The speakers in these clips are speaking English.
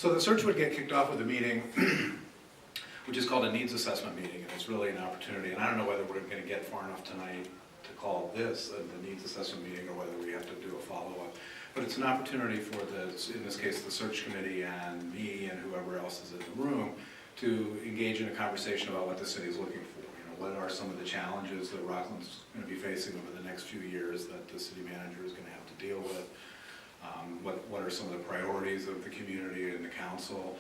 So the search would get kicked off with a meeting, which is called a needs assessment meeting, and it's really an opportunity, and I don't know whether we're going to get far enough tonight to call this the needs assessment meeting or whether we have to do a follow-up. But it's an opportunity for in this case, the search committee and me and whoever else is in the room to engage in a conversation about what the city is looking for. You know, what are some of the challenges that Rockland's going to be facing over the next few years that the city manager is going to have to deal with? What are some of the priorities of the community and the council?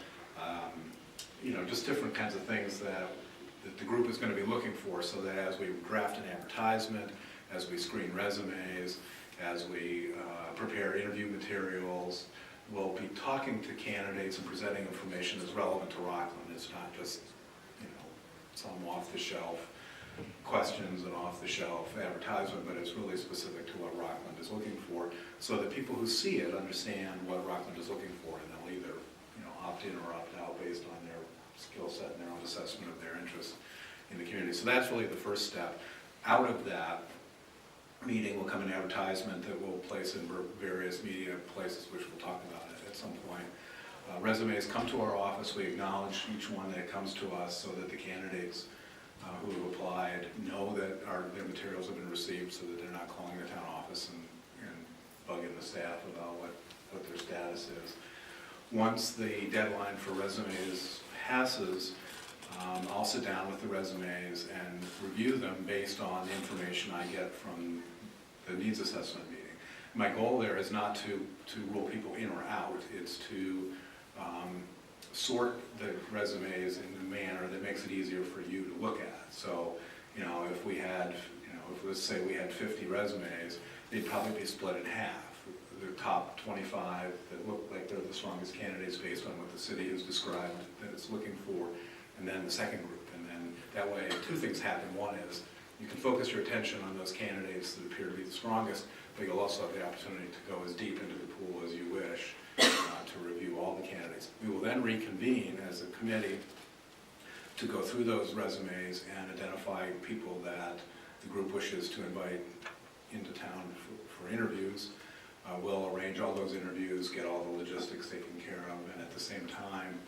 You know, just different kinds of things that the group is going to be looking for, so that as we draft an advertisement, as we screen resumes, as we prepare interview materials, we'll be talking to candidates and presenting information that's relevant to Rockland. It's not just, you know, some off-the-shelf questions and off-the-shelf advertisement, but it's really specific to what Rockland is looking for, so that people who see it understand what Rockland is looking for, and they'll either, you know, opt in or opt out based on their skill set and their own assessment of their interest in the community. So that's really the first step. Out of that meeting will come an advertisement that we'll place in various media places, which we'll talk about at some point. Resumes come to our office. We acknowledge each one that comes to us so that the candidates who have applied know that their materials have been received, so that they're not calling the town office and bugging the staff about what their status is. Once the deadline for resumes passes, I'll sit down with the resumes and review them based on the information I get from the needs assessment meeting. My goal there is not to rule people in or out. It's to sort the resumes in a manner that makes it easier for you to look at. So, you know, if we had, you know, if let's say we had 50 resumes, they'd probably be split in half. The top 25 that look like they're the strongest candidates based on what the city has described that it's looking for, and then the second group. And then that way two things happen. One is you can focus your attention on those candidates that appear to be the strongest, but you'll also have the opportunity to go as deep into the pool as you wish to review all the candidates. We will then reconvene as a committee to go through those resumes and identify people that the group wishes to invite into town for interviews. We'll arrange all those interviews, get all the logistics taken care of, and at the same time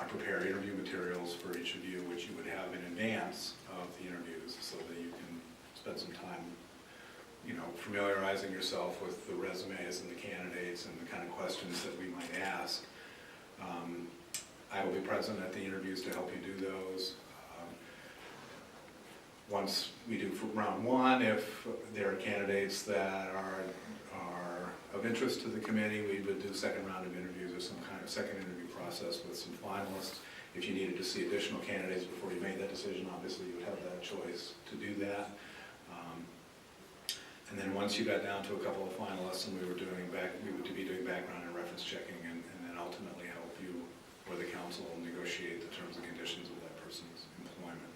prepare interview materials for each of you, which you would have in advance of the interviews, so that you can spend some time, you know, familiarizing yourself with the resumes and the candidates and the kind of questions that we might ask. I will be present at the interviews to help you do those. Once we do round one, if there are candidates that are of interest to the committee, we would do a second round of interviews or some kind of second interview process with some finalists. If you needed to see additional candidates before you made that decision, obviously you would have that choice to do that. And then once you got down to a couple of finalists, and we would be doing background and reference checking, and then ultimately help you or the council negotiate the terms and conditions of that person's employment.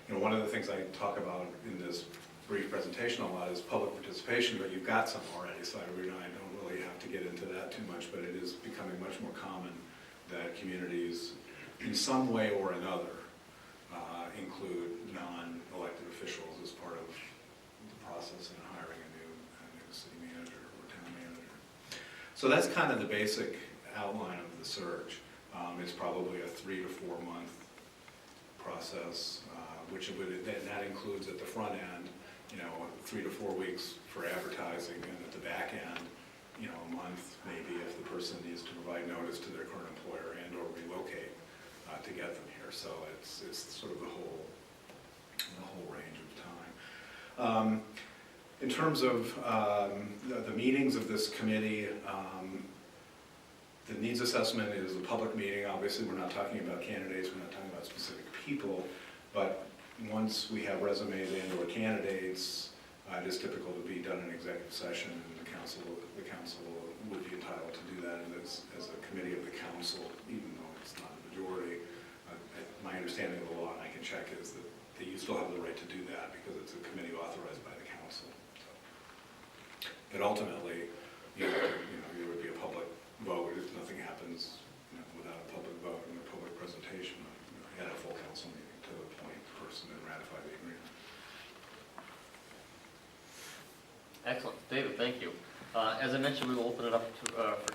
You know, one of the things I talk about in this brief presentation a lot is public participation, but you've got some already, so I don't really have to get into that too much, but it is becoming much more common that communities, in some way or another, include non-elected officials as part of the process in hiring a new city manager or town manager. So that's kind of the basic outline of the search. It's probably a 3 to 4 month process, that includes at the front end, you know, 3 to 4 weeks for advertising, and at the back end, you know, a month maybe if the person needs to provide notice to their current employer and or relocate to get them here. So it's sort of the whole range of time. In terms of the meetings of this committee, the needs assessment is a public meeting. Obviously, we're not talking about candidates, we're not talking about specific people, but once we have resumes and or candidates, it is typical to be done in executive session, and the council would be entitled to do that as a committee of the council, even though it's not a majority. My understanding of the law, and I can check, is that you still have the right to do that because it's a committee authorized by the council. So, but ultimately, there would be a public vote if nothing happens without a public vote and a public presentation. You had a full council meeting to appoint the person and ratify the agreement. Excellent. David, thank you. As I mentioned, we will open it up for